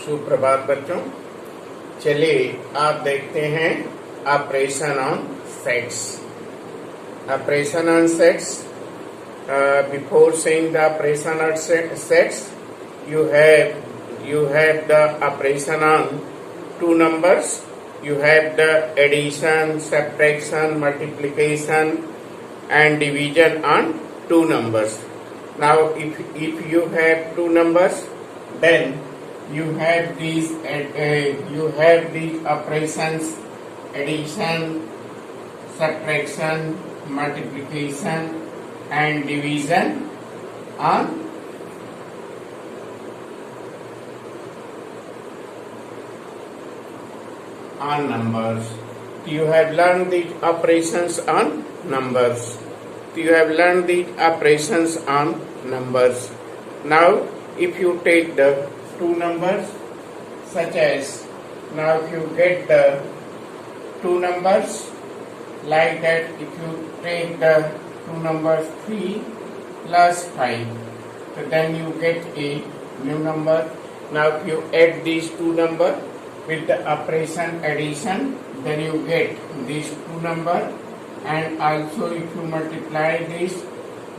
सुप्रभात बच्चों। चलिए आप देखते हैं operation on sets. Operation on sets, before saying the operation on sets, you have the operation on two numbers. You have the addition, subtraction, multiplication and division on two numbers. Now if you have two numbers, then you have these operations: addition, subtraction, multiplication and division on numbers. You have learned the operations on numbers. You have learned the operations on numbers. Now if you take the two numbers, such as, now if you get the two numbers like that, if you take the two numbers 3 plus 5, so then you get a new number. Now if you add these two numbers with the operation addition, then you get these two number, and also if you multiply this,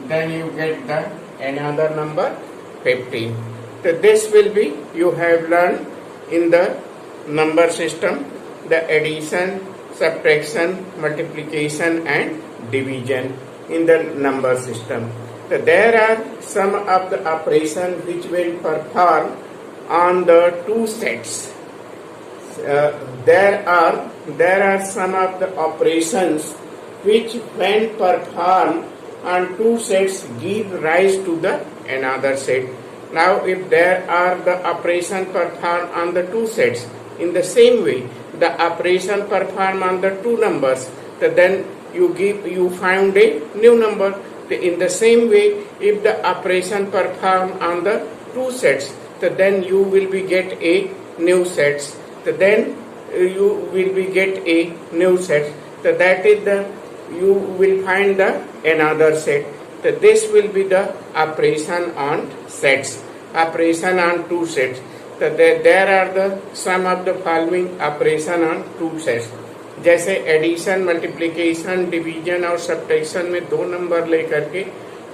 then you get the another number 15. So this will be, you have learned in the number system, the addition, subtraction, multiplication and division in the number system. So there are some of the operations which will perform on the two sets. There are some of the operations which, when performed on two sets, give rise to the another set. Now if there are the operation performed on the two sets, in the same way the operation performed on the two numbers, then you find a new number. In the same way, if the operation performed on the two sets, then you will be get a new sets. Then you will be get a new set. So that is the, you will find the another set. So this will be the operation on sets, operation on two sets. So there are the some of the following operation on two sets. जैसे addition, multiplication, division और subtraction में दो number लेकर के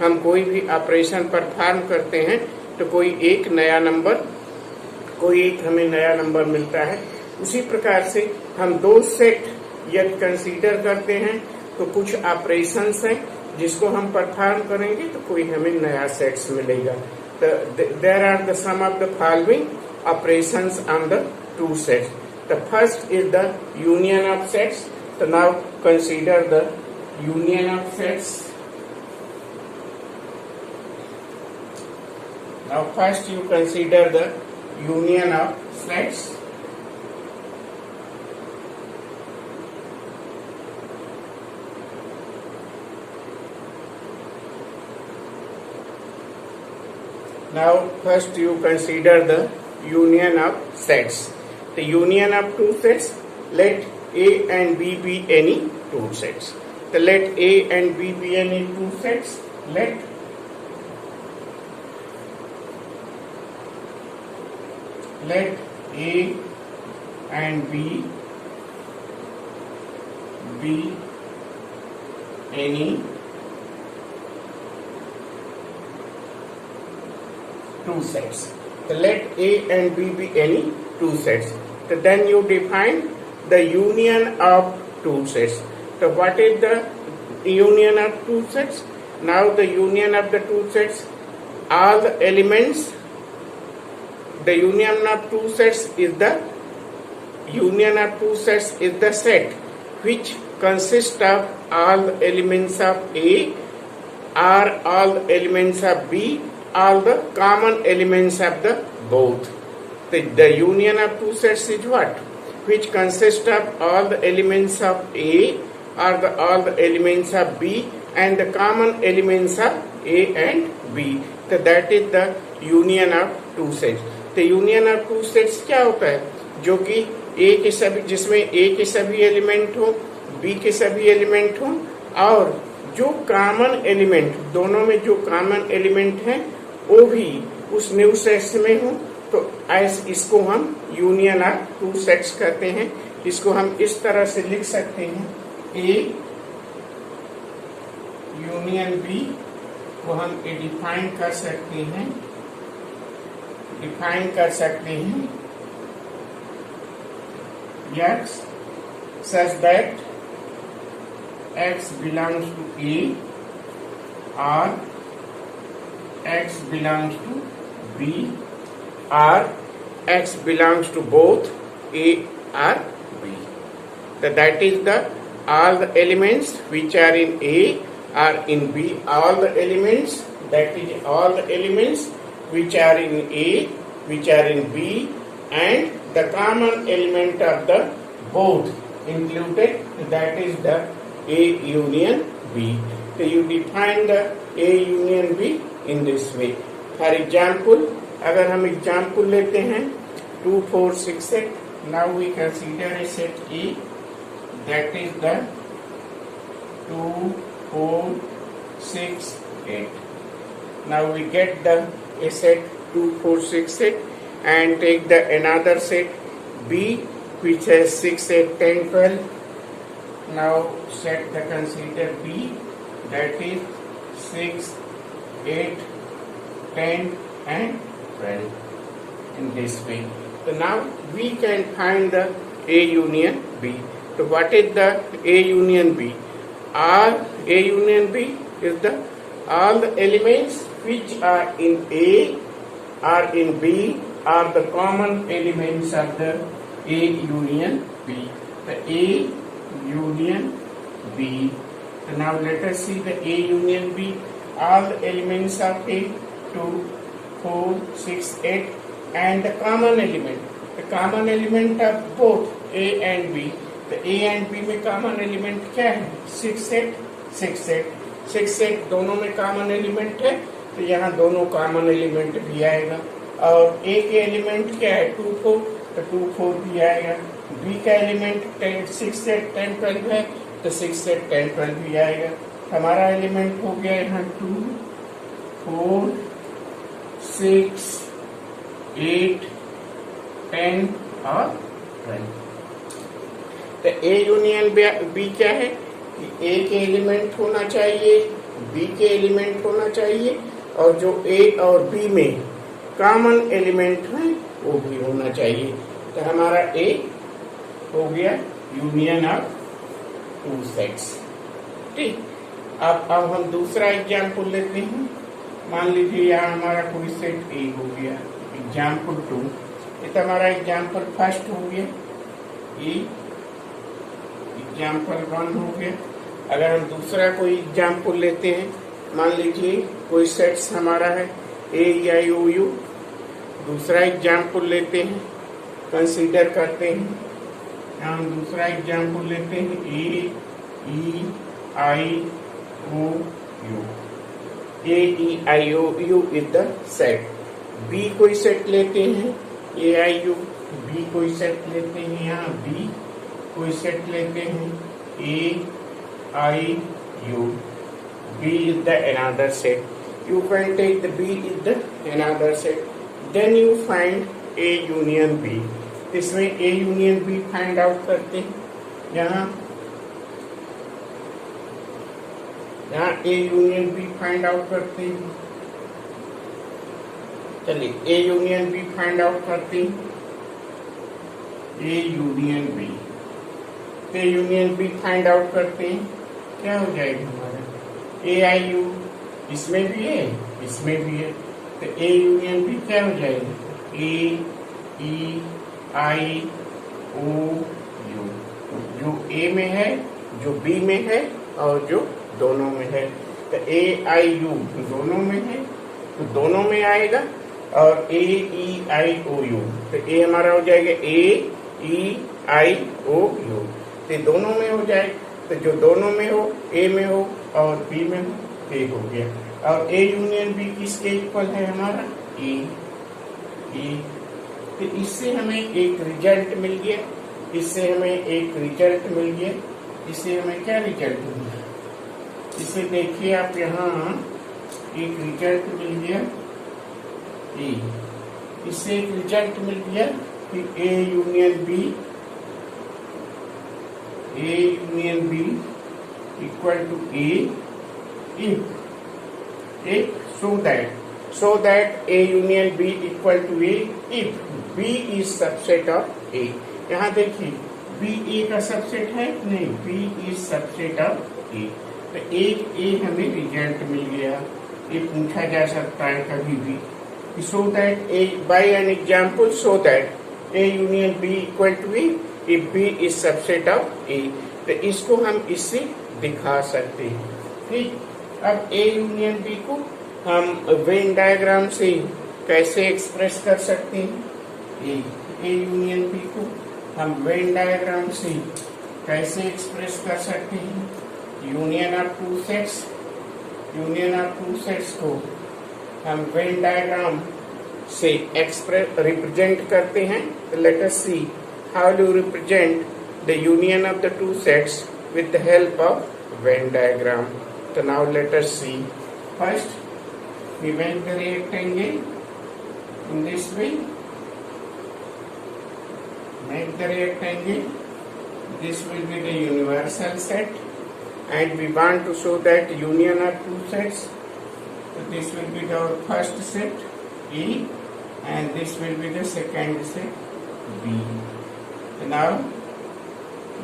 हम कोई भी operation perform करते हैं, तो कोई एक हमें नया नंबर मिलता है। उसी प्रकार से हम दो सेट यदि कंसीडर करते हैं, तो कुछ ऑपरेशंस हैं जिसको हम परफॉर्म करेंगे तो कोई हमें नया सेट्स मिलेगा। There are the sum of the following operations on the two sets. The first is the union of sets. So now consider the union of sets. Now first you consider the union of sets. Now first you consider the union of sets. The union of two sets, let A and B be any two sets. So let A and B be any two sets. Let A and B be any two sets. So let A and B be any two sets. So then you define the union of two sets. So what is the union of two sets? Now the union of the two sets, all the elements, the union of two sets is the set which consists of all the elements of A or all the elements of B, all the common elements of the both. The union of two sets is what? Which consists of all the elements of A or all the elements of B and the common elements of A and B. So that is the union of two sets. The union of two sets क्या होता है? जो कि जिसमें A के सभी element हो, B के सभी एलिमेंट हो, और जो कॉमन एलिमेंट, दोनों में जो कॉमन एलिमेंट है वो भी उस न्यू सेट्स में हो, तो तो इसको हम यूनियन ऑफ टू सेट्स कहते हैं। इसको हम इस तरह से लिख सकते हैं, ए यूनियन बी को हम डिफाइन कर सकते हैं, x such that x belongs to A or x belongs to B or x belongs to both A or B. So that is the all the elements which are in A or in B, all the elements, that is all the elements which are in A, which are in B, and the common element of the both included, that is the A union B. So you define the A union B in this way. For example, अगर हम example लेते हैं 2, 4, 6 set, now we consider a set A, that is the 2, 4, 6, 8. Now we get the a set 2, 4, 6 set and take the another set B which has 6, 8, 10, 12. Now set the consider B, that is 6, 8, 10 and 12 in this way. So now we can find the A union B. So what is the A union B? A union B is the all the elements which are in A or in B are the common elements of the A union B. The A union B. So now let us see the A union B. All the elements of A, 2, 4, 6, 8 and the common element. The common element of both A and B. The A and B में common element क्या है? 6, 8, 6, 8. 6, 8 दोनों में common element है, तो यहाँ दोनों common element भी आएगा। और A के element क्या है? 2, 4, तो 2, 4 भी आएगा। B का element 6, 8, 10, 12 है, तो 6, 8, 10, 12 भी आएगा। हमारा element हो गया यहाँ 2, 4, 6, 8, 10 और 12। तो A यूनियन B क्या है कि A के एलिमेंट होना चाहिए, B के एलिमेंट होना चाहिए और जो A और B में कॉमन एलिमेंट है वो भी होना चाहिए। तो हमारा A हो गया यूनियन ऑफ टू सेट्स। ठीक, अब हम दूसरा एग्जाम्पल लेते हैं। मान लीजिए यहाँ हमारा कोई सेट A हो गया, एग्जाम्पल 2। ये तो हमारा एग्जाम्पल फर्स्ट हो गया, E एग्जाम्पल 1 हो गया। अगर हम दूसरा कोई एग्जाम्पल लेते हैं, मान लीजिए कोई सेट्स हमारा है AEIOU। दूसरा एग्जाम्पल लेते हैं, कंसीडर करते हैं, हम दूसरा एग्जाम्पल लेते हैं AEIOU is the set. B कोई सेट लेते हैं, AIU। B कोई सेट लेते हैं, यहाँ B कोई सेट लेते हैं, AIU। B is the another set. You can take the B is the another set. Then you find A union B. इसमें A union B find out करते हैं। यहाँ A union B find out करते हैं। चलिए A union B find out करते हैं। A union B, A union B find out करते हैं, क्या हो जाएगा हमारा AIU। इसमें भी है, इसमें भी है, तो A यूनियन B क्या हो जाएगा AEIOU। जो A में है, जो B में है और जो दोनों में है। तो AIU दोनों में है तो दोनों में आएगा, और AEIOU तो A हमारा हो जाएगा AEIOU। तो दोनों में हो जाए, तो जो दोनों में हो, A में हो और B में हो, A हो गया। और A यूनियन B किसके इक्वल है हमारा E। तो इससे हमें एक रिजल्ट मिल गया, इससे हमें एक रिजल्ट मिल गया। इससे हमें क्या रिजल्ट मिला, इसे देखिए आप, यहाँ एक रिजल्ट मिल गया E। इससे एक रिजल्ट मिल गया कि A union B equal to A if so that A union B equal to A if B is subset of A। यहाँ देखिए B A का सबसेट है नहीं, B is subset of A। तो एक A हमें रिजल्ट मिल गया। ये पूछा जा सकता है कभी भी, so that A by an example so that A union B equal to A if B is subset of A। तो इसको हम इससे दिखा सकते हैं। ठीक, अब A यूनियन B को हम वेन डायग्राम से कैसे एक्सप्रेस कर सकते हैं? A यूनियन B को हम वेन डायग्राम से कैसे एक्सप्रेस कर सकते हैं? यूनियन ऑफ टू सेट्स को हम वेन डायग्राम से एक्सप्रेस रिप्रेजेंट करते हैं। Late us see how do represent the union of the two sets with the help of Venn diagram. So now let us see. First, we make the rectangle in this way. Make the rectangle. This will be the universal set, and we want to show that union of two sets. So this will be our first set A, and this will be the second set B. So now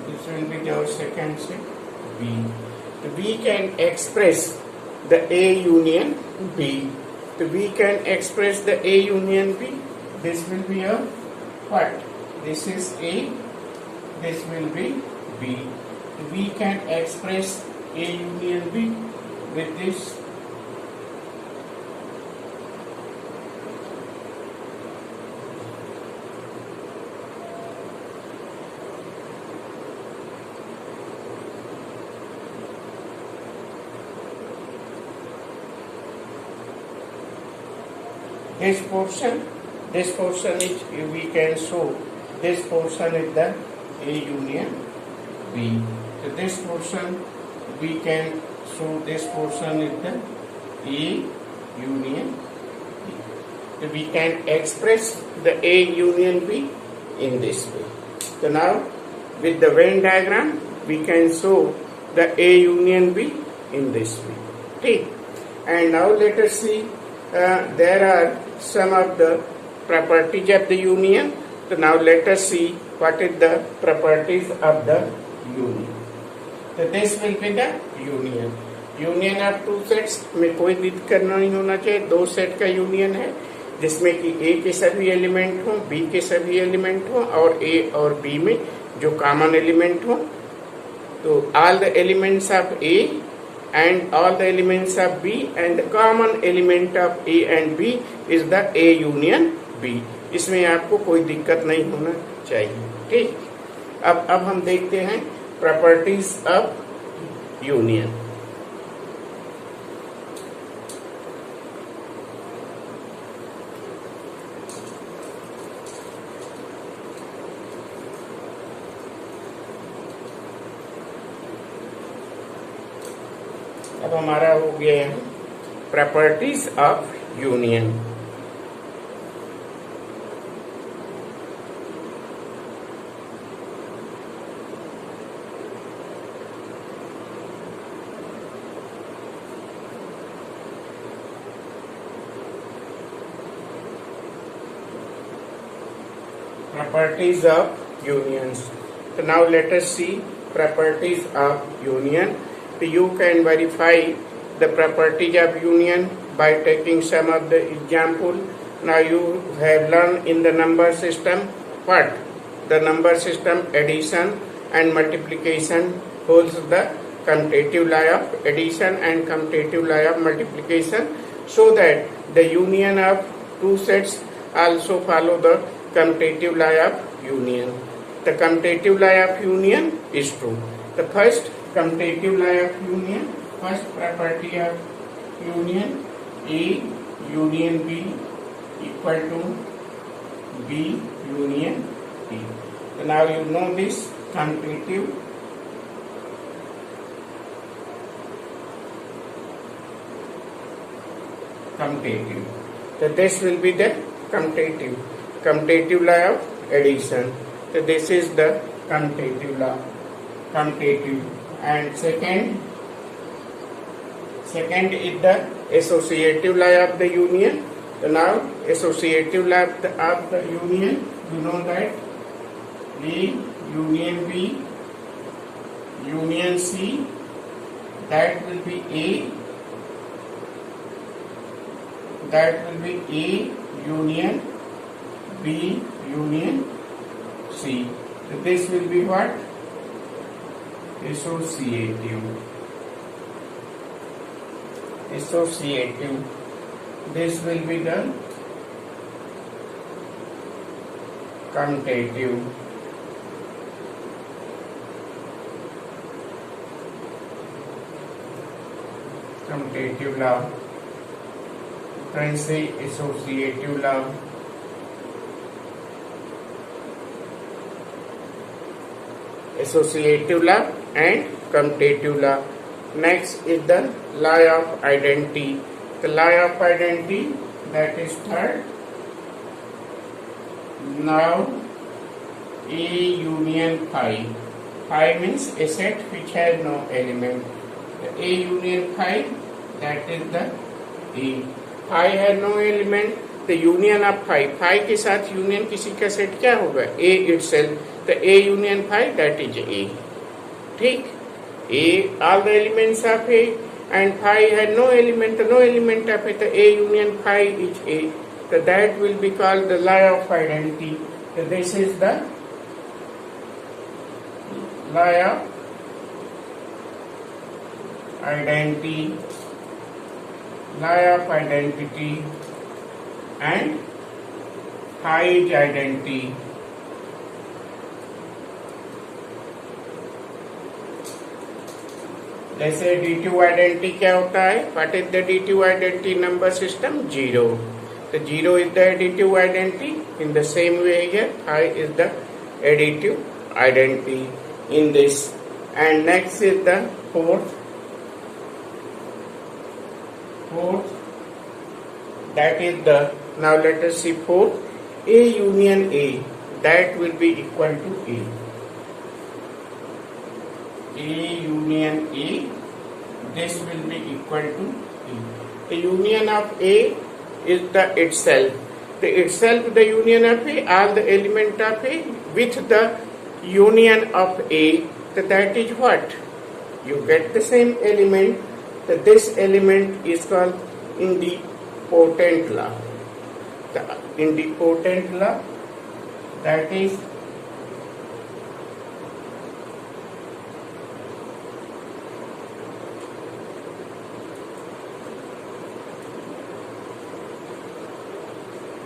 this will be our second set B. So we can express the A union B. So we can express the A union B. This will be a what? This is A. This will be B. We can express A union B with this. This portion is, we can show this portion is the A union B. So this portion we can show this portion is the A union B. So we can express the A union B in this way. So now with the Venn diagram we can show the A union B in this way. Okay. And now let us see there are some of the properties of the union. So now let us see what is the properties of the union. So this will be the union. Union of two sets में कोई दिक्कत नहीं होना चाहिए। दो set का union है जिसमें कि A के सभी एलिमेंट हों, B के सभी एलिमेंट हों और A और B में जो कॉमन एलिमेंट हो। तो all the elements of A and all the elements of B and the common element of A and B is the A union B। इसमें आपको कोई दिक्कत नहीं होना चाहिए। ठीक, अब हम देखते हैं प्रॉपर्टीज ऑफ यूनियन। अब हमारा हो गया है properties of union. Properties of unions. So now let us see properties of union. So you can verify the properties of union by taking some of the example. Now you have learned in the number system what? The number system addition and multiplication holds the commutative law of addition and commutative law of multiplication, so that the union of two sets also follow the commutative law of union. The commutative law of union is true. The first commutative law of union, first property of union, A union B equal to B union B. So now you know this commutative So this will be the commutative law of addition. So this is the commutative law. And second is the associative law of the union. So now associative law of the union, you know that A union B union C, that will be A union B union C. So this will be what? Associative. This will be the commutative. Commutative law. Can say associative law. Associative law and commutative law. Next is the law of identity. The law of identity, that is third. Now A union phi. Phi means a set which has no element. The A union phi, that is the A. Phi has no element. The union of phi. Phi के साथ union किसी का set क्या होगा? A itself. The A union phi, that is A. ठीक? A, all the elements of A, and phi had no element of A. The A union phi is A. So that will be called the law of identity. So this is the law of identity. Law of identity and phi is identity. जैसे additive identity क्या होता है? What is the additive identity number system? 0. So 0 is the additive identity. In the same way here, phi is the additive identity in this. And next is the fourth. That is the, now let us see fourth. A union A, that will be equal to A. A union A, this will be equal to A. The union of A is the itself. The union of A, all the element of A with the union of A, so that is what? You get the same element. So this element is called idempotent law. The idempotent law, that is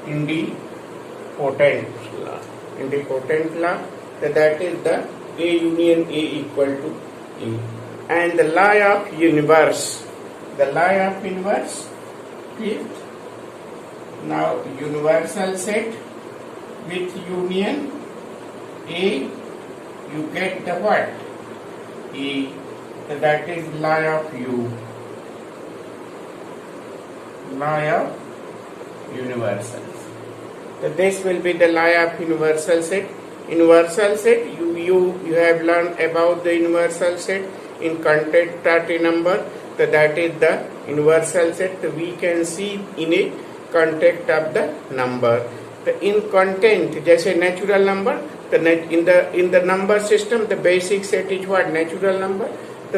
idempotent law. Idempotent law, so that is the A union A equal to A. And the law of universe. The law of universe is now universal set with union A, you get the what? A. So that is law of U. Law of universals. So this will be the law of universal set. Universal set, you have learned about the universal set in content number. So that is the universal set. We can see in a context of the number. The in content, जैसे natural number, in the number system, the basic set is what? Natural number.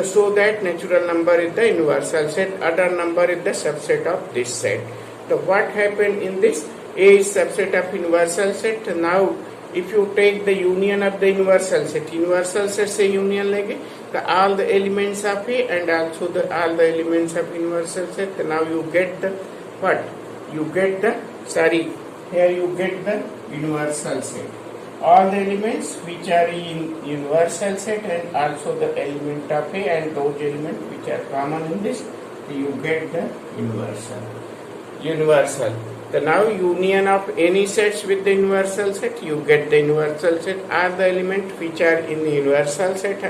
So that natural number is the universal set. Other number is the subset of this set. So what happened in this? A is subset of universal set. Now, if you take the union of the universal set से union लेंगे, so all the elements of A and also all the elements of universal set. So now you get the what? You get the here you get the universal set. All the elements which are in universal set and also the element of A and those elements which are common in this, so you get the universal. So now union of any sets with the universal set, you get the universal set. Are the elements which are in the universal set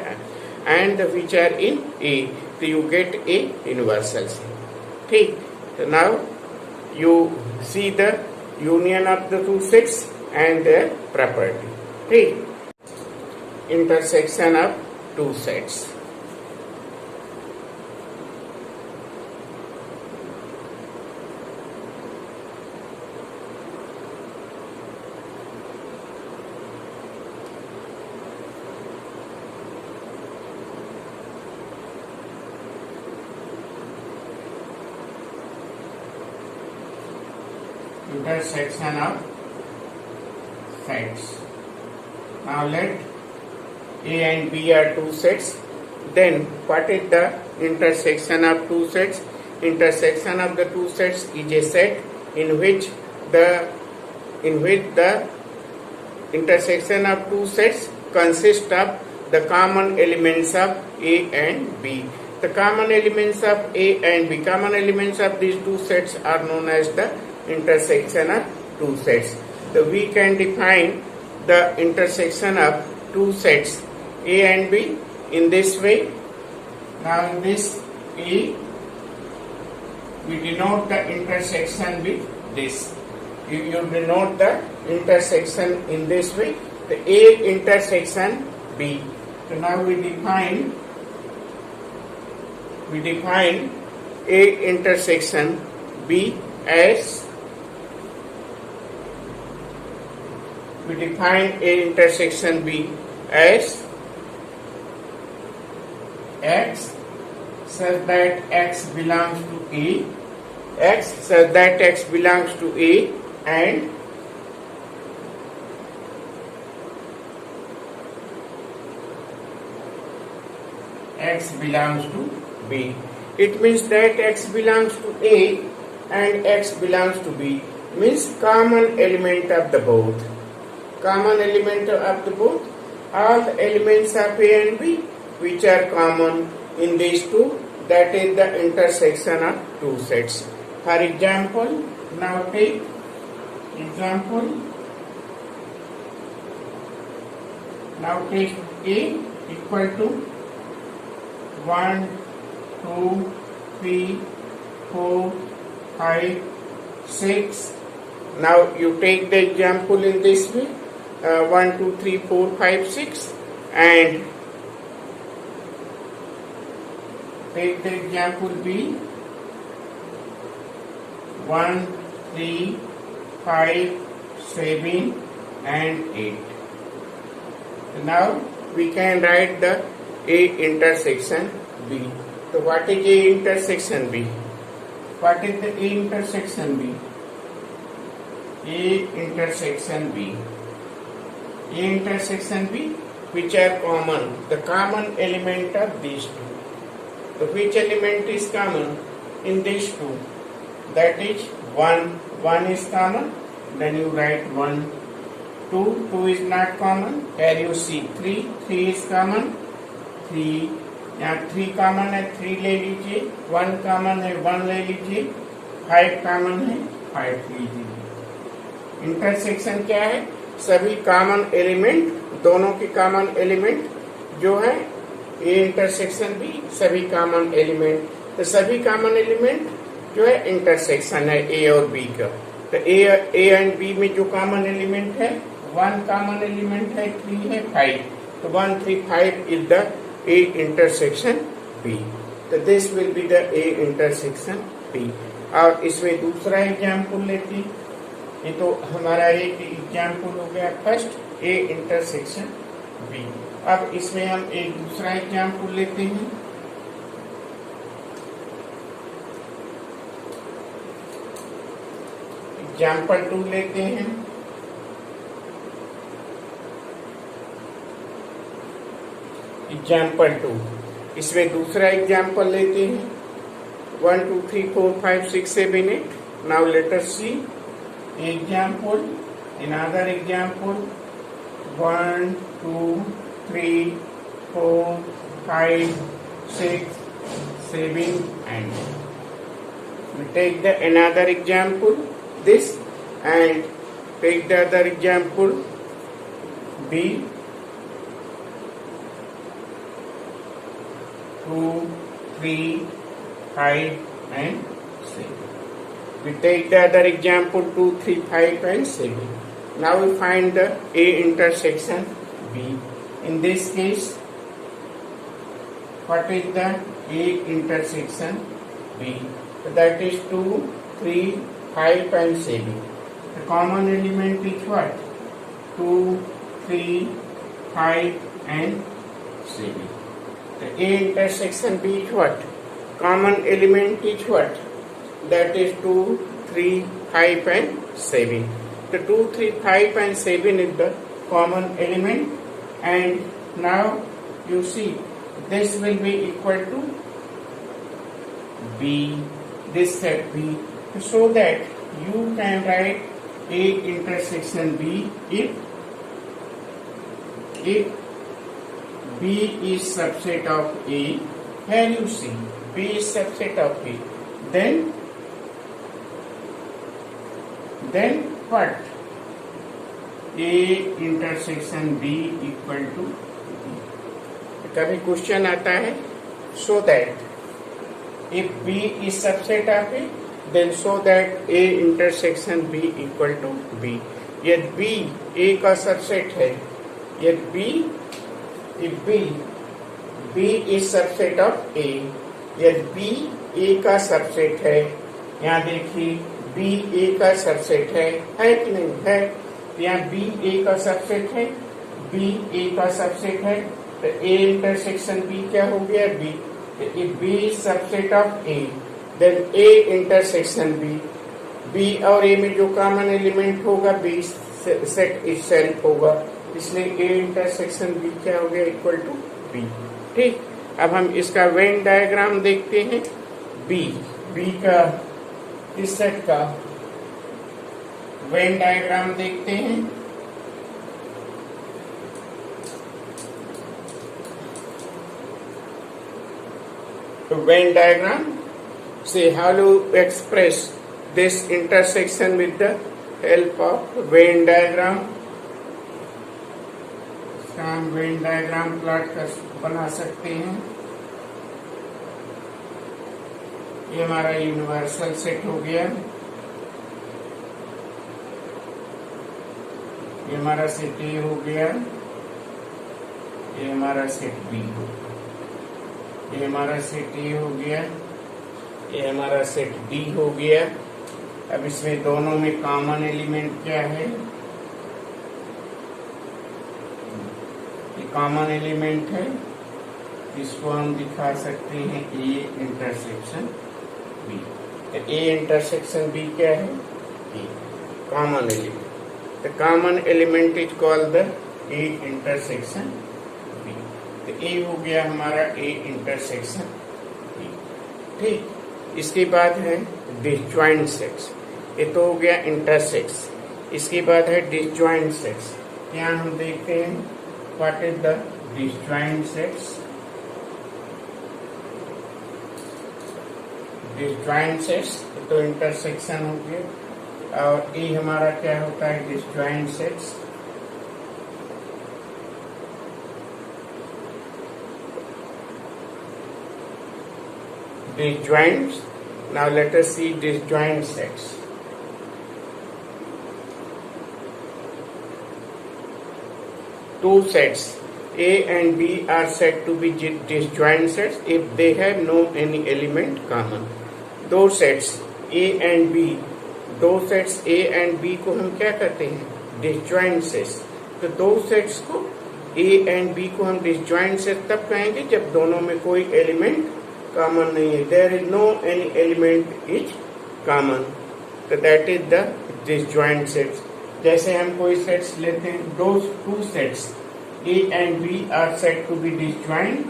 and which are in A, so you get a universal set. Okay. So now you see the union of the two sets and their property. Okay. Intersection of two sets. Intersection of sets. Now let A and B are two sets. Then what is the intersection of two sets? Intersection of the two sets is a set in which the intersection of two sets consists of the common elements of A and B. The common elements of A and B, common elements of these two sets are known as the intersection of two sets. So we can define the intersection of two sets A and B in this way. Now in this A, we denote the intersection with this. You denote the intersection in this way, the A intersection B. So now we define A intersection B as X such that X belongs to A, and X belongs to B. It means that X belongs to A and X belongs to B, means common element of the both. Common element of the both, all the elements of A and B which are common in these two, that is the intersection of two sets. For example, now take example. Now take A equal to 1, 2, 3, 4, 5, 6. Now you take the example in this way, 1, 2, 3, 4, 5, 6, and take the example B, 1, 3, 5, 7, and 8. Now we can write the A intersection B. So what is A intersection B? What is the A intersection B? A intersection B. A intersection B, which are common, the common element of these two. So which element is common in these two? That is 1. 1 is common, then you write 1. 2. 2 is not common. Here you see 3. 3 is common. 3. यहाँ 3 common है, 3 ले लीजिए. 1 common है, 1 ले लीजिए. 5 common है, 5 लीजिए. Intersection क्या है? सभी कॉमन एलिमेंट, दोनों के कॉमन एलिमेंट जो है ए इंटरसेक्शन भी सभी कॉमन एलिमेंट, तो सभी कॉमन एलिमेंट जो है इंटरसेक्शन है ए और बी का. तो ए एंड बी में जो कॉमन एलिमेंट है, 1 कॉमन एलिमेंट है, 3 है, 5. तो 1, 3, 5 is the A intersection B. So this will be the A intersection B. और इसमें दूसरा एग्जाम्पल लेते हैं. ये तो हमारा एक एग्जाम्पल हो गया फर्स्ट A intersection B. अब इसमें हम एक दूसरा एग्जाम्पल लेते हैं. एग्जाम्पल 2 लेते हैं. एग्जाम्पल 2, इसमें दूसरा एग्जाम्पल लेते हैं. 1, 2, 3, 4, 5, 6, 7, 8. Now let us see example. Another example 1, 2, 3, 4, 5, 6, 7, and we take the another example this and take the other example B. 2, 3, 5, and 6. We take the other example 2, 3, 5 and 7. Now we find the A intersection B. In this case, what is the A intersection B? So that is 2, 3, 5 and 7. The common element is what? 2, 3, 5 and 7. The A intersection B is what? Common element is what? That is 2, 3, 5 and 7. The 2, 3, 5 and 7 is the common element, and now you see this will be equal to B, this set B, so that you can write A intersection B if B is subset of A. Here you see B is subset of A, then what? A intersection B equal to B. कभी question आता है, so that if B is subset of A, then so that A intersection B equal to B. यदि B A का subset है, यदि if B is subset of A, यदि B A का subset है, यहाँ देखिए B A का सबसेट है कि नहीं है? यहाँ B A का सबसेट है, B A का सबसेट है, तो A इंटरसेक्शन B क्या हो गया? B. If B is subset of A, then A intersection B. B और A में जो कॉमन एलिमेंट होगा B सेट इटसेल्फ होगा, इसलिए A इंटरसेक्शन B क्या हो गया? Equal to B. ठीक, अब हम इसका वेन डायग्राम देखते हैं. B का इस सेट का वेन डायग्राम देखते हैं. तो वेन डायग्राम से how to express this intersection with the help of Venn diagram. हम वेन डायग्राम प्लॉट बना सकते हैं. ये हमारा यूनिवर्सल सेट हो गया, ये हमारा सेट ए हो गया, ये हमारा सेट बी हो गया, ये हमारा सेट ए हो गया, ये हमारा सेट डी हो गया. अब इसमें दोनों में कॉमन एलिमेंट क्या है? ये कॉमन एलिमेंट है, इसको हम दिखा सकते हैं ए इंटरसेक्शन बी. तो ए इंटरसेक्शन बी क्या है? A common element. The common element is called the A intersection B. तो ए हो गया हमारा ए इंटरसेक्शन बी. ठीक, इसके बाद है डिसजॉइंट सेट्स. ये तो हो गया इंटरसेक्स. इसके बाद है डिसजॉइंट सेट्स. यहाँ हम देखते हैं what is the disjoint sets. Disjoint sets तो इंटरसेक्शन हो गया, और ए हमारा क्या होता है? Disjoint sets. Disjoints. Now let us see disjoint sets. Two sets A and B are said to be disjoint sets if they have no any element common. दो sets A and B, दो sets A and B को हम क्या कहते हैं? disjoint sets. तो दो sets को A and B को हम disjoint sets तब कहेंगे जब दोनों में कोई element common नहीं है. There is no any element is common. So that is the disjoint sets. जैसे हम कोई sets लेते हैं, those two sets A and B are said to be disjoint.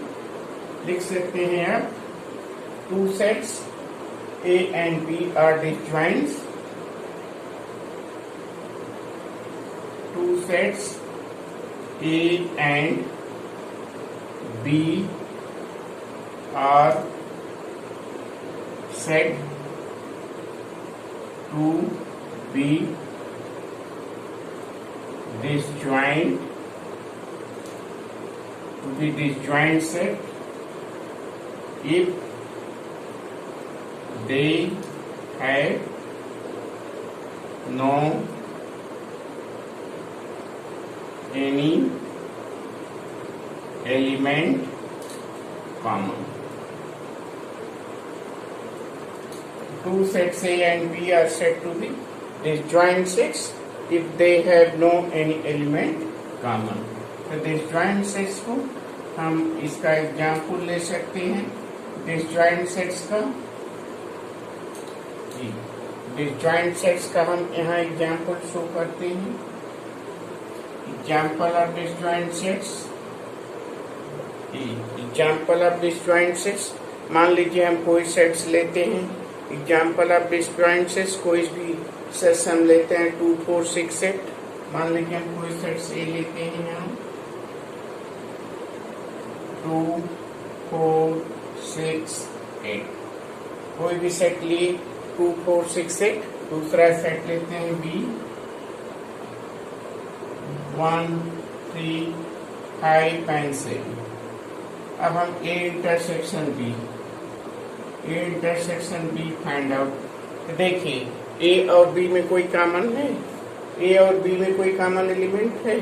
लिख सकते हैं आप, two sets A and B are disjoints. Two sets A and B are said to be disjoint, set if they have no any element common. Two sets A and B are said to be disjoint sets if they have no any element common. तो disjoint sets को हम इसका example ले सकते हैं disjoint sets का। disjoint sets का हम यहाँ एग्जाम्पल शो करते हैं। Example of disjoint sets, example of disjoint sets, मान लीजिए हम कोई सेट्स लेते हैं। एग्जाम्पल ऑफ disjoint sets, कोई भी सेट्स हम लेते हैं 2, 4, 6 सेट। मान लीजिए हम कोई सेट्स ए लेते हैं यहाँ 2, 4, 6, 8, कोई भी सेट लिए 2, 4, 6, 8। दूसरा सेट लेते हैं बी 1, 3, 5 and 7। अब हम A intersection B find out. तो देखिए ए और बी में कोई कॉमन है? ए और बी में कोई कॉमन एलिमेंट है?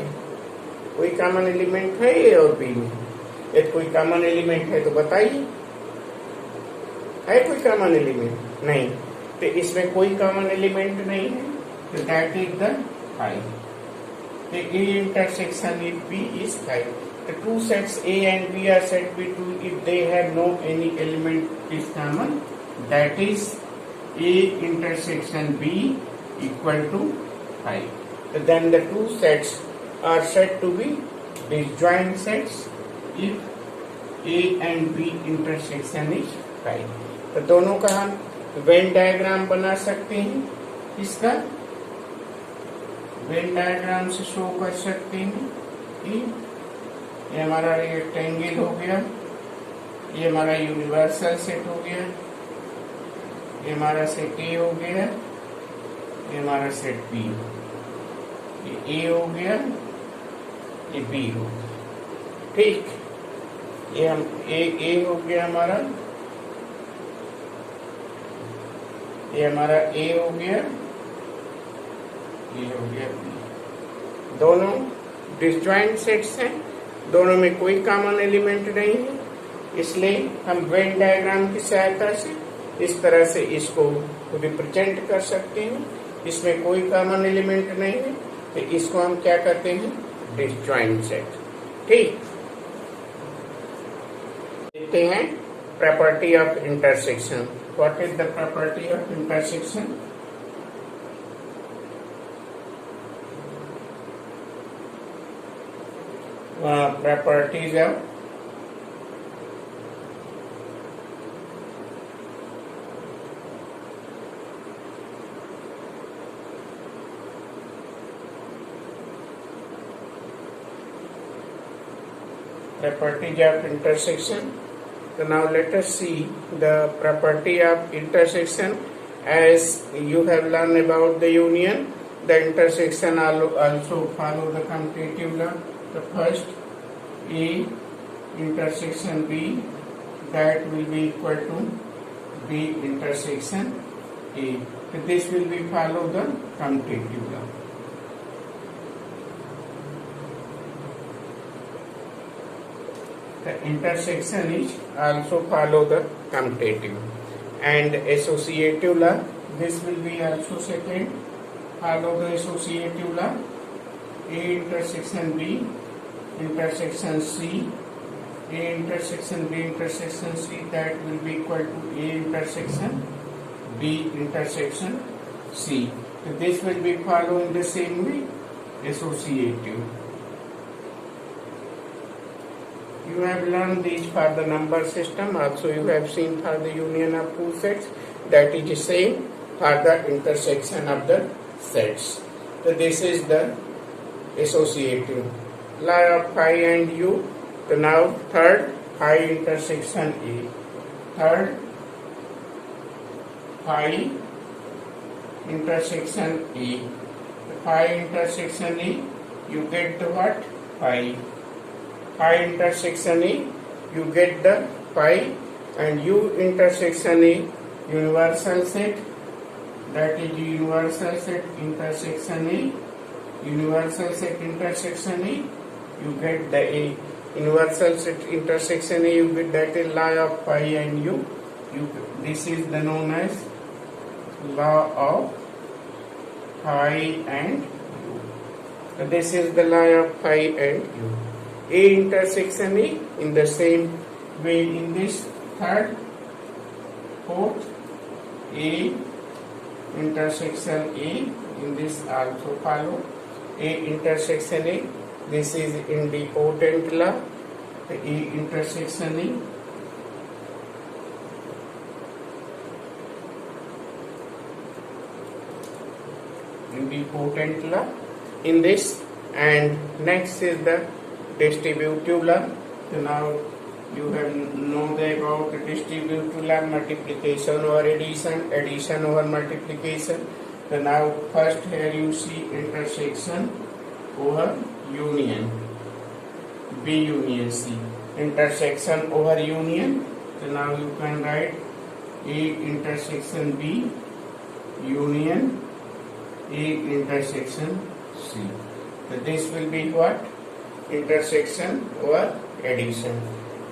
कोई कॉमन एलिमेंट है ए और बी में? यदि कोई कॉमन एलिमेंट है तो बताइए, है कोई कॉमन एलिमेंट? नहीं। तो इसमें कोई कॉमन एलिमेंट नहीं है, तो that is the 5। The A intersection if B is 5. The two sets A and B are said to be true if they have no any element is common. That is A intersection B equal to 5. So then the two sets are said to be disjoint sets if A and B intersection is 5. तो दोनों का हम Venn diagram बना सकते हैं। इसका when diagram से show कर सकते हैं कि ये हमारा रेक्टेंगल हो गया, ये हमारा यूनिवर्सल सेट हो गया, ये हमारा सेट ए हो गया, ये हमारा सेट बी, ये ए हो गया, ये बी हो गया। ठीक, ये हम ए हो गया हमारा, ये हमारा ए हो गया, ये हो गया बी। दोनों डिसजॉइंट सेट्स हैं, दोनों में कोई कॉमन एलिमेंट नहीं है, इसलिए हम वेन डायग्राम की सहायता से इस तरह से इसको रिप्रेजेंट कर सकते हैं। इसमें कोई कॉमन एलिमेंट नहीं है, तो इसको हम क्या कहते हैं? Disjoint set. ठीक, देखते हैं property of intersection. What is the property of intersection? Properties of intersection. So now let us see the property of intersection. As you have learned about the union, the intersection also follow the commutative law. The first A intersection B, that will be equal to B intersection A. So this will be follow the commutative law. The intersection is also follow the commutative and associative law. This will be also second follow the associative law. A intersection B intersection C, A intersection B intersection C, that will be equal to A intersection B intersection C. So this will be following the same way, associative. You have learned these for the number system. Also you have seen for the union of two sets. That is the same for the intersection of the sets. So this is the associative. Law of phi and u. So now third, phi intersection A. Third, phi intersection A. The phi intersection A, you get the what? Phi. Phi intersection A, you get the phi, and u intersection A, universal set, that is universal set intersection A. Universal set intersection A, you get the A. Universal set intersection A, you get that is law of phi and u. This is the known as law of phi and u. So this is the law of phi and u. A intersection A, in the same way in this third, fourth, A intersection A, in this also follow A intersection A. This is independent law. The A intersection A. Independent law in this, and next is the distributive law. So now you have know about the distributive law, multiplication over addition, addition over multiplication. So now first here you see intersection over union, B union C, intersection over union. So now you can write A intersection B union A intersection C. So this will be what? Intersection over addition.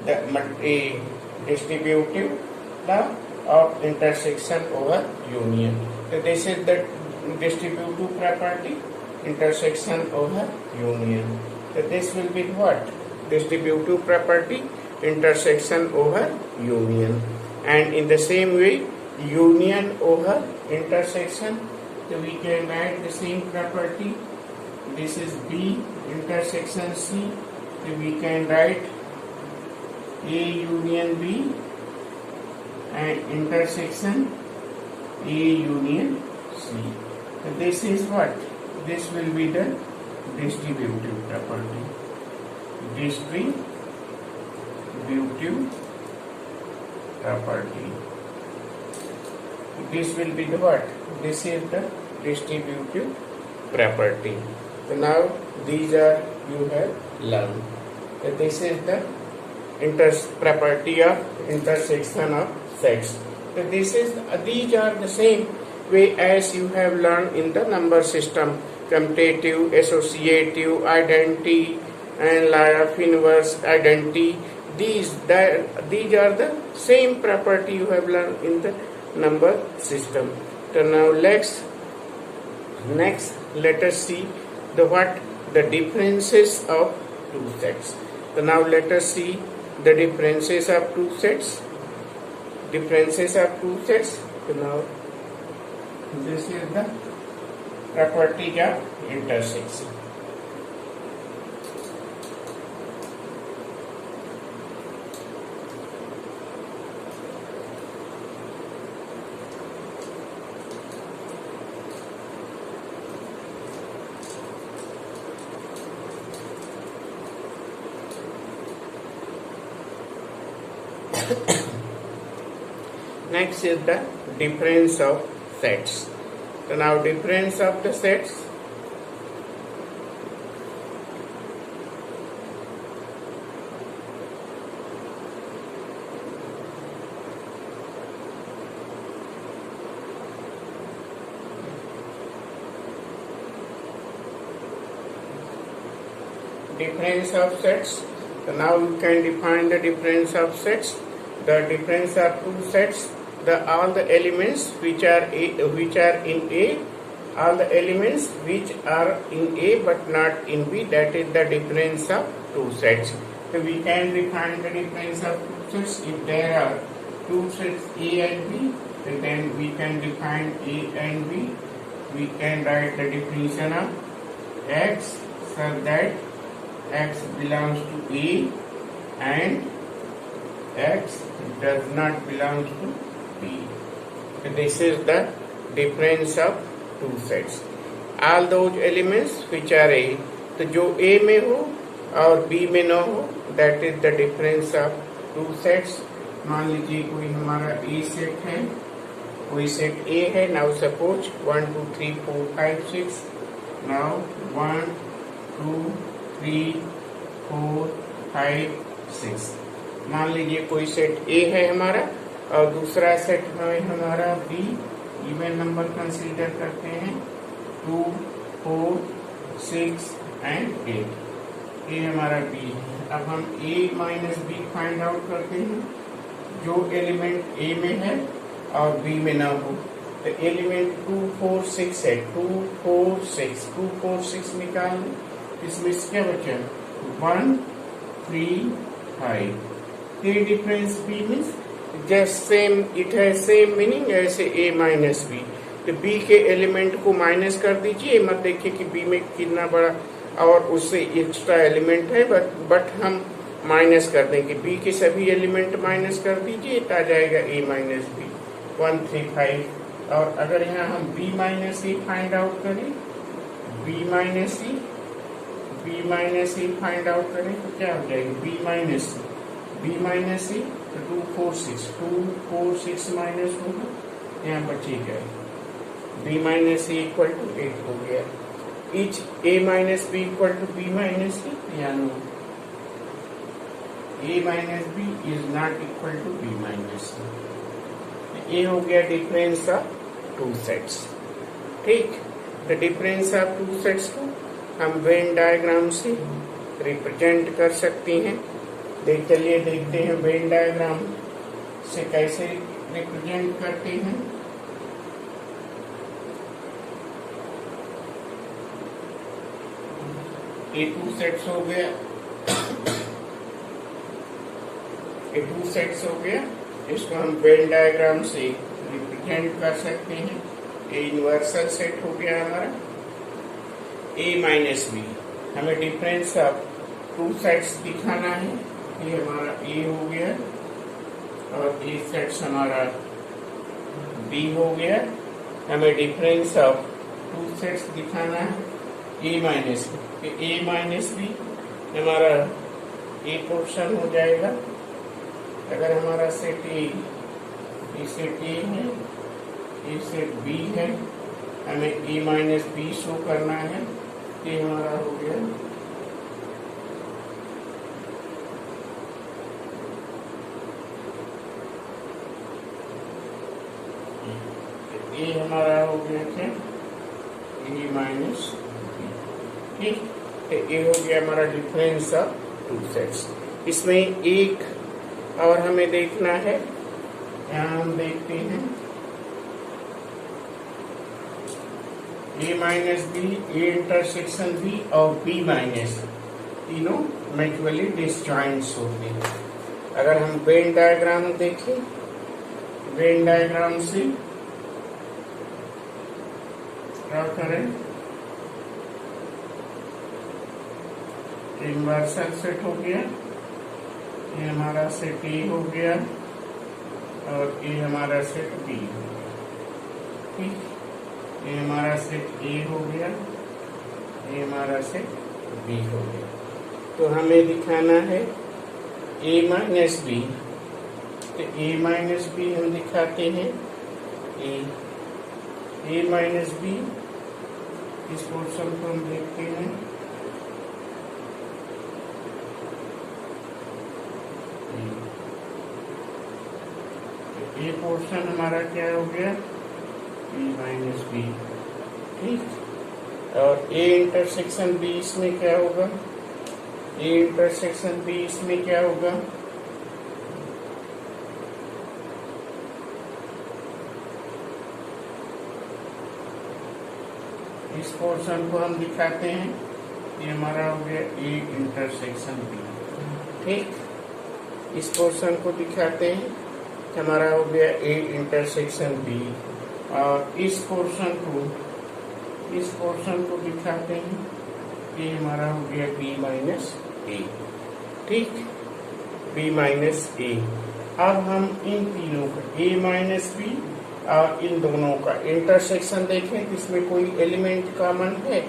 The distributive law of intersection over union. So this is the distributive property, intersection over union. So this will be what? Distributive property, intersection over union. And in the same way, union over intersection. So we can write the same property. This is B intersection C. So we can write A union B and intersection A union C. So this is what? This will be the distributive property. Distributive property. This will be the what? This is the distributive property. So now these are you have learned. So this is the property of intersection of sets. So these are the same way as you have learned in the number system: commutative, associative, identity, and law of inverse identity. These are the same property you have learned in the number system. So now next let us see the differences of two sets. So now let us see the differences of two sets. Differences of two sets. So now this is the property of intersection. Next is the difference of sets. So now difference of the sets. Difference of sets. So now you can define the difference of sets. The difference of two sets. All the elements which are in A, all the elements which are in A but not in B, that is the difference of two sets. So we can define the difference of two sets. If there are two sets A and B, then we can define A and B. We can write the definition of X such that X belongs to A and X does not belong to B. So this is the difference of two sets. All those elements which are A, तो जो A में हो और B में न हो, that is the difference of two sets. मान लीजिए कोई हमारा A सेट है, कोई सेट A है. Now suppose 1 2 3 4 5 6. Now 1 2 3 4 5 6. मान लीजिए कोई सेट A है हमारा और दूसरा सेट है हमारा B. इवन नंबर कंसीडर करते हैं 2, 4, 6 एंड 8। ये हमारा बी है। अब हम ए माइनस बी फाइंड आउट करते हैं। जो एलिमेंट ए में है और बी में ना हो, तो एलिमेंट 2, 4, 6 है। 2, 4, 6, 2, 4, 6 निकाल। इसमें क्या बचा? 1, 3, 5। ये difference B means just same, it है सेम मीनिंग ऐसे ए माइनस बी। तो बी के एलिमेंट को माइनस कर दीजिए, मत देखिए कि बी में कितना बड़ा और उससे एक्स्ट्रा एलिमेंट है, बट हम माइनस कर देंगे। बी के सभी एलिमेंट माइनस कर दीजिए, आ जाएगा ए माइनस बी 1, 3, 5। और अगर यहाँ हम बी माइनस ए फाइंड आउट करें, बी माइनस ए फाइंड आउट करें तो क्या हो जाएगा? बी माइनस ए 2, 4, 6, 2, 4, 6 माइनस होगा, यहाँ बचेगा B minus A equal to 8 हो गया। Each A minus B equal to B minus A, यानी A minus B is not equal to B minus A. ये हो गया डिफरेंस ऑफ टू सेट्स। ठीक, तो डिफरेंस ऑफ टू सेट्स को हम वेन डायग्राम से रिप्रेजेंट कर सकते हैं। चलिए देखते हैं वेन डायग्राम से कैसे रिप्रेजेंट करते हैं। ये टू सेट्स हो गया, ये टू सेट्स हो गया। इसको हम वेन डायग्राम से रिप्रेजेंट कर सकते हैं। ये यूनिवर्सल सेट हो गया हमारा ए माइनस बी। हमें डिफरेंस ऑफ टू सेट्स दिखाना है। ये हमारा ए हो गया और ए सेट्स हमारा बी हो गया। हमें डिफरेंस ऑफ टू सेट्स दिखाना है ए माइनस बी। ए माइनस बी हमारा ए पोर्शन हो जाएगा। अगर हमारा सेट ए सेट ए है, ए सेट बी है, हमें ए माइनस बी शो करना है। ये हमारा हो गया ये हमारा हो गया क्या? ए माइनस बी। ठीक, तो ये हो गया हमारा डिफरेंस ऑफ टू सेट्स। इसमें एक और हमें देखना है, यहाँ हम देखते हैं A minus B, A intersection B और बी माइनस, तीनों म्यूचुअली डिसजॉइंट्स होते हैं। अगर हम वेन डायग्राम देखें, वेन डायग्राम से क्या करें? इन्वर्सल सेट हो गया, ये हमारा सेट ए हो गया और ये हमारा सेट बी हो गया। ठीक, ये हमारा सेट ए हो गया, ये हमारा सेट बी हो गया। तो हमें दिखाना है ए माइनस बी। तो ए माइनस बी हम दिखाते हैं ए माइनस बी। इस पोर्शन को हम देखते हैं, ये पोर्शन हमारा क्या हो गया? ए माइनस बी। ठीक, और ए इंटरसेक्शन बी इसमें क्या होगा? ए इंटरसेक्शन बी इसमें क्या होगा? इस पोर्शन को हम दिखाते हैं, ये हमारा हो गया ए इंटरसेक्शन बी। ठीक, इस पोर्शन को दिखाते हैं, हमारा हो गया ए इंटरसेक्शन बी। और इस पोर्शन को दिखाते हैं, ये हमारा हो गया बी माइनस ए। ठीक, बी माइनस ए। अब हम इन तीनों का ए माइनस बी और इन दोनों का इंटरसेक्शन देखें तो इसमें कोई एलिमेंट कॉमन है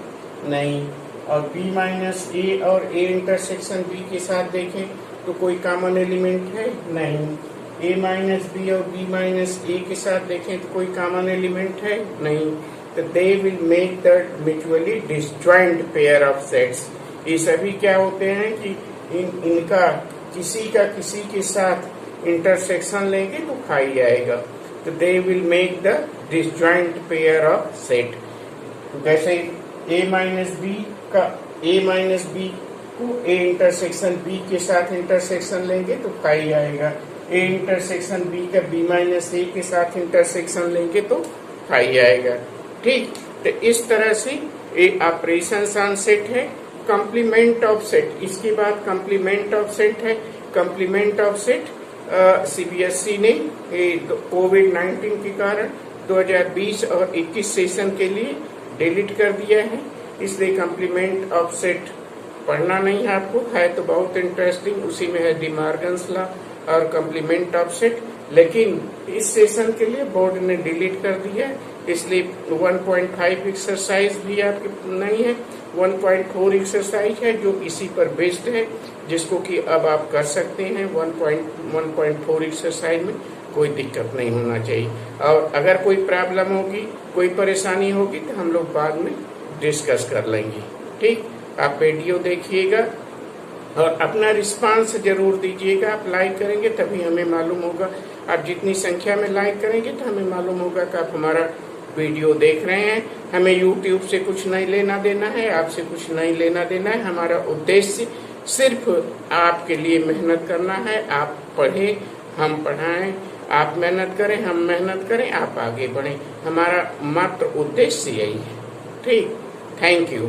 नहीं। और बी माइनस ए और ए इंटरसेक्शन बी के साथ देखें तो कोई कॉमन एलिमेंट है नहीं। ए माइनस बी और बी माइनस ए के साथ देखें तो कोई कॉमन एलिमेंट है नहीं। तो they will make the mutually disjoint pair of sets. ये सभी क्या होते हैं कि इनका किसी का किसी के साथ इंटरसेक्शन लेंगे तो खाई जाएगा। तो they will make the disjoint pair of set. जैसे a माइनस बी का a माइनस बी को a इंटरसेक्शन b के साथ इंटरसेक्शन लेंगे तो फाई आएगा, a इंटरसेक्शन b का b माइनस a के साथ इंटरसेक्शन लेंगे तो फाई आएगा। ठीक, तो इस तरह से ये ऑपरेशंस ऑन सेट है। कंप्लीमेंट ऑफ सेट, इसके बाद कंप्लीमेंट ऑफ सेट है। कंप्लीमेंट ऑफ सेट सीबीएसई ने कोविड-19 के कारण 2020 और 21 सेशन के लिए डिलीट कर दिया है, इसलिए कंप्लीमेंट ऑफ सेट पढ़ना नहीं है आपको, है तो बहुत इंटरेस्टिंग, उसी में है डी मॉर्गन्स लॉ और कंप्लीमेंट ऑफ सेट, लेकिन इस सेशन के लिए बोर्ड ने डिलीट कर दिया है, इसलिए 1.5 एक्सरसाइज भी आपके नहीं है, 1.4 एक्सरसाइज है जो इसी पर बेस्ड है, जिसको कि अब आप कर सकते हैं। 1.4 एक्सरसाइज में कोई दिक्कत नहीं होना चाहिए, और अगर कोई प्रॉब्लम होगी, कोई परेशानी होगी तो हम लोग बाद में डिस्कस कर लेंगे। ठीक, आप वीडियो देखिएगा और अपना रिस्पांस जरूर दीजिएगा। आप लाइक करेंगे तभी हमें मालूम होगा, आप जितनी संख्या में लाइक करेंगे तो हमें मालूम होगा कि आप हमारा वीडियो देख रहे हैं। हमें YouTube से कुछ नहीं लेना देना है, आपसे कुछ नहीं लेना देना है। हमारा उद्देश्य सिर्फ आपके लिए मेहनत करना है। आप पढ़ें, हम पढ़ाएं, आप मेहनत करें, हम मेहनत करें, आप आगे बढ़ें। हमारा मात्र उद्देश्य यही है। ठीक, थैंक यू।